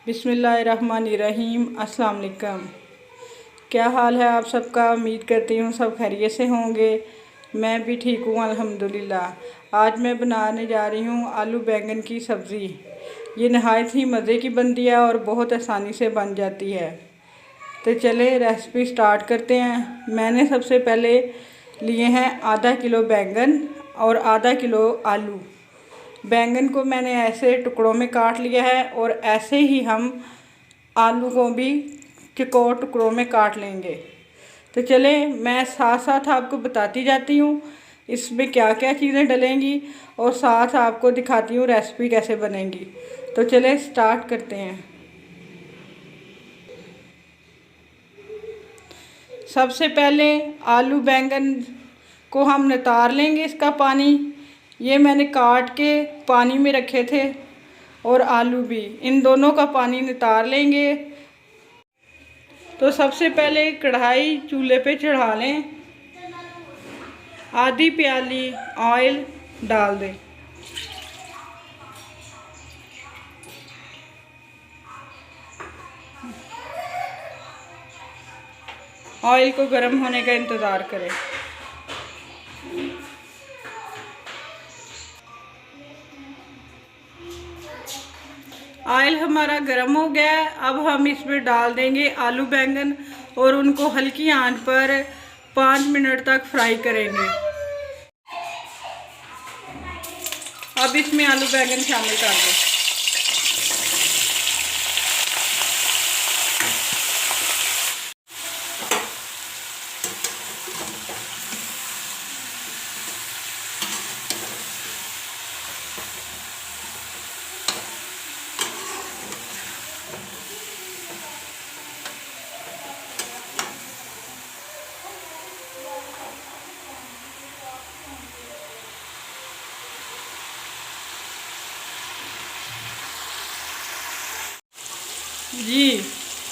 बिस्मिल्लाहिर्रहमानिर्रहीम। अस्सलाम वालेकुम। क्या हाल है आप सबका? उम्मीद करती हूँ सब खैरियत से होंगे। मैं भी ठीक हूँ अल्हम्दुलिल्लाह। आज मैं बनाने जा रही हूँ आलू बैंगन की सब्ज़ी। ये नहायत ही मज़े की बनती है और बहुत आसानी से बन जाती है। तो चले रेसिपी स्टार्ट करते हैं। मैंने सबसे पहले लिए हैं आधा किलो बैंगन और आधा किलो आलू। बैंगन को मैंने ऐसे टुकड़ों में काट लिया है और ऐसे ही हम आलू को भी चौकोर टुकड़ों में काट लेंगे। तो चले मैं साथ साथ आपको बताती जाती हूँ इसमें क्या क्या चीज़ें डलेंगी और साथ आपको दिखाती हूँ रेसिपी कैसे बनेगी। तो चले स्टार्ट करते हैं। सबसे पहले आलू बैंगन को हम नितार लेंगे इसका पानी। ये मैंने काट के पानी में रखे थे और आलू भी, इन दोनों का पानी नितार लेंगे। तो सबसे पहले कढ़ाई चूल्हे पे चढ़ा लें, आधी प्याली ऑयल डाल दें। ऑयल को गर्म होने का इंतज़ार करें। ऑयल हमारा गर्म हो गया है। अब हम इसमें डाल देंगे आलू बैंगन और उनको हल्की आंच पर 5 मिनट तक फ्राई करेंगे। अब इसमें आलू बैंगन शामिल कर दें।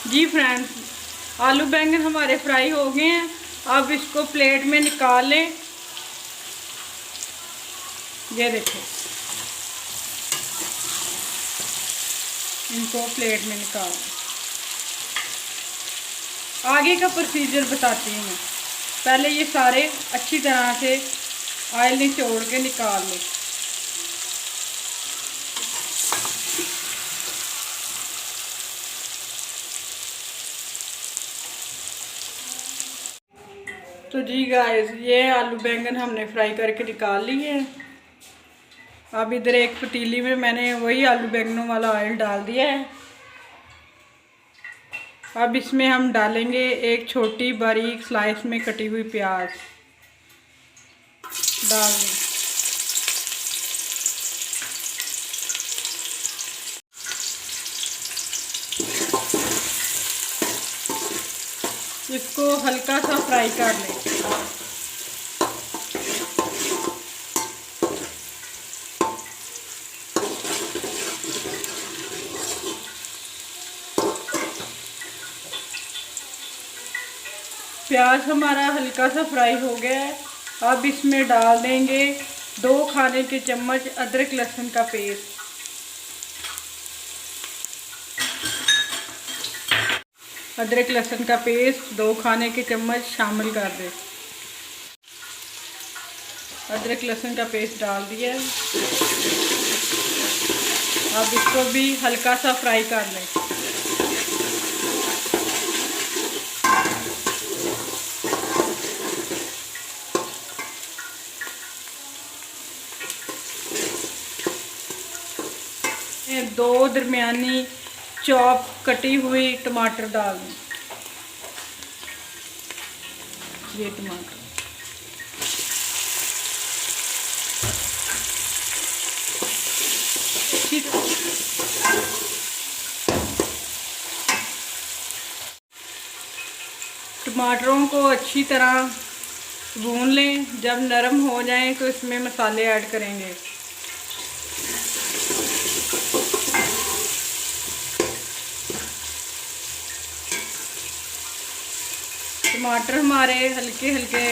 जी फ्रेंड्स, आलू बैंगन हमारे फ्राई हो गए हैं। अब इसको प्लेट में निकाल लें। ये देखें, इनको प्लेट में निकाल लें। आगे का प्रोसीजर बताती हूँ मैं। पहले ये सारे अच्छी तरह से ऑयल निचोड़ के निकाल लें। तो जी गाइस, ये आलू बैंगन हमने फ्राई करके निकाल लिए हैं। अब इधर एक पतीली में मैंने वही आलू बैंगनों वाला ऑयल डाल दिया है। अब इसमें हम डालेंगे एक छोटी बारीक स्लाइस में कटी हुई प्याज डाल दें। इसको हल्का सा फ्राई कर लें। प्याज हमारा हल्का सा फ्राई हो गया है। अब इसमें डाल देंगे 2 खाने के चम्मच अदरक लहसुन का पेस्ट। अदरक लहसुन का पेस्ट 2 खाने के चम्मच शामिल कर दें। अदरक लहसुन का पेस्ट डाल दिया है। अब इसको भी हल्का सा फ्राई कर लें। दो दरमियानी चॉप कटी हुई टमाटर डाल दें। ये टमाटर टमाटरों को अच्छी तरह भून लें। जब नरम हो जाएं तो इसमें मसाले ऐड करेंगे। टमाटर हमारे हल्के हल्के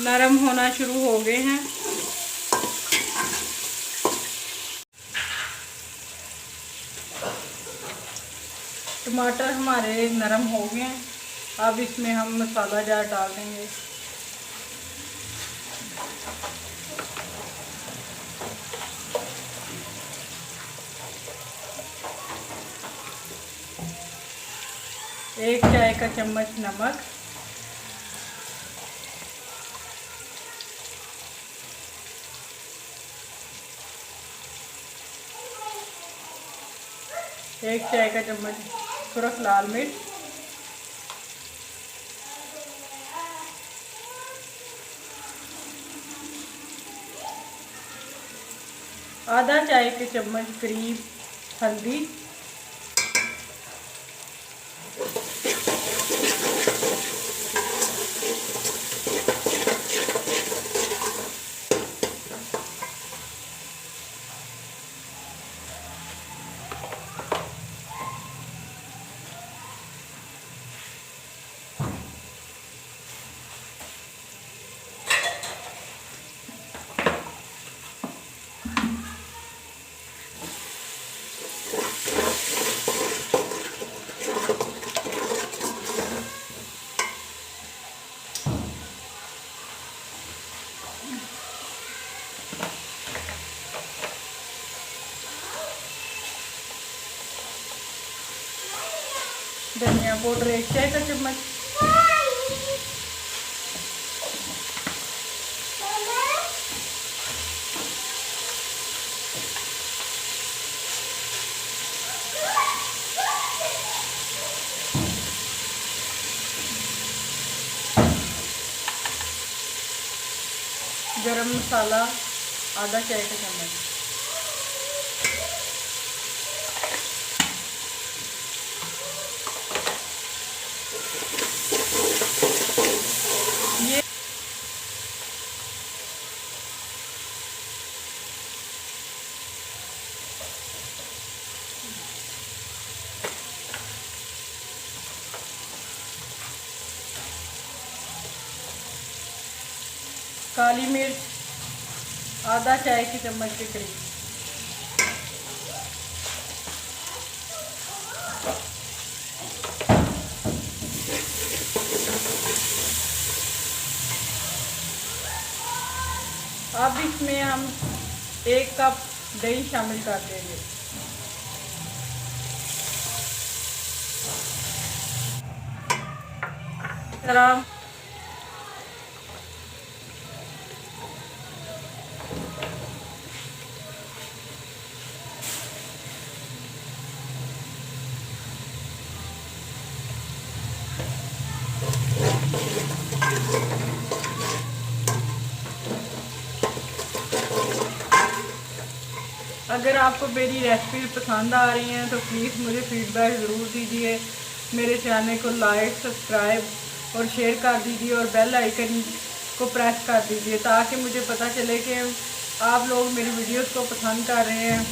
नरम होना शुरू हो गए हैं। टमाटर हमारे नरम हो गए हैं। अब इसमें हम मसाला जार डाल देंगे। एक चाय का चम्मच नमक, एक चाय का चम्मच सुरख लाल मिर्च, आधा चाय के चम्मच करीब हल्दी, धनिया पाउडर एक चाय का चम्मच, गरम मसाला आधा चाय का चम्मच, ये काली मिर्च आधा चाय की चम्मच के करीब, अब इसमें हम 1 कप दही शामिल कर देंगे। तरह अगर आपको मेरी रेसिपी पसंद आ रही हैं तो प्लीज़ मुझे फीडबैक ज़रूर दीजिए। मेरे चैनल को लाइक, सब्सक्राइब और शेयर कर दीजिए और बेल आइकन को प्रेस कर दीजिए ताकि मुझे पता चले कि आप लोग मेरी वीडियोस को पसंद कर रहे हैं।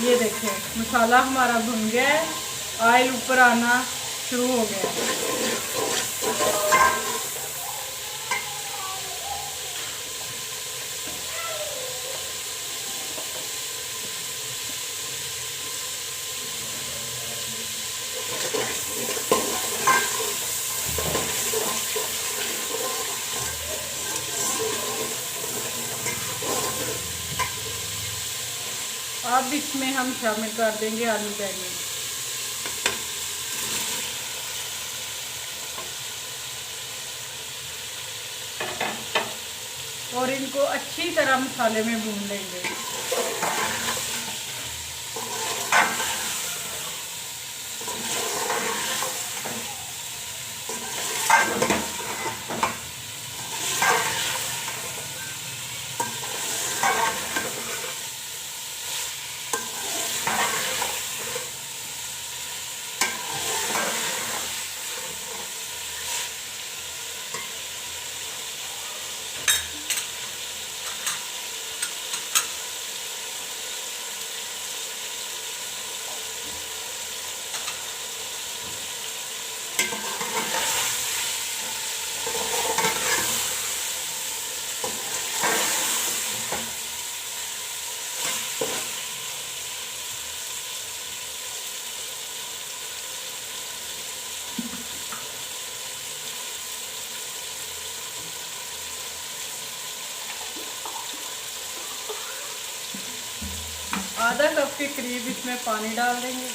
ये देखें मसाला हमारा भुन गया है, ऑयल ऊपर आना शुरू हो गया है। अब इसमें हम शामिल कर देंगे आलू बैंगन। और इनको अच्छी तरह मसाले में भून लेंगे। आधा कप के करीब इसमें पानी डाल देंगे।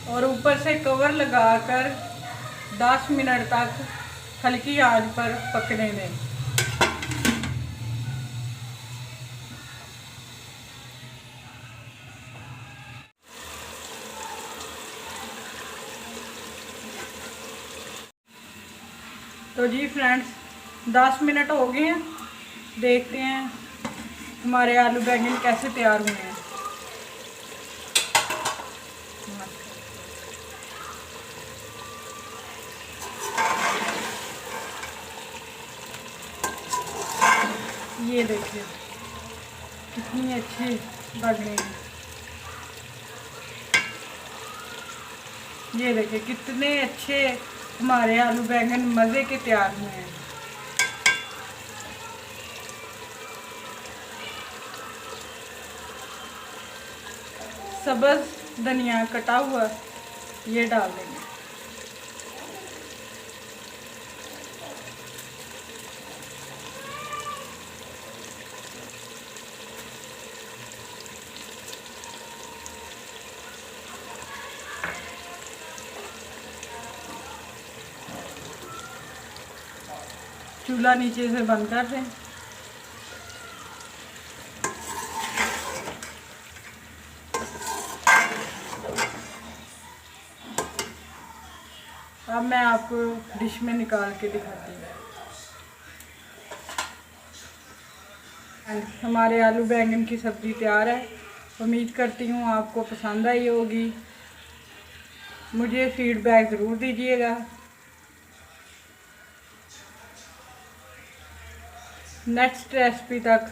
और ऊपर से कवर लगाकर 10 मिनट तक हल्की आंच पर पकने दें। तो जी फ्रेंड्स 10 मिनट हो गए हैं, देखते हैं हमारे आलू बैंगन कैसे तैयार हुए हैं। ये देखिए कितनी अच्छी बन रही है। ये देखिए कितने अच्छे हमारे आलू बैंगन मज़े के तैयार हुए हैं। सब्ज़ धनिया कटा हुआ ये डाल देंगे। चूल्हा नीचे से बंद कर दें। अब मैं आपको डिश में निकाल के दिखाती हूँ। हमारे आलू बैंगन की सब्ज़ी तैयार है। उम्मीद करती हूँ आपको पसंद आई होगी। मुझे फीडबैक ज़रूर दीजिएगा। नेक्स्ट रेसिपी तक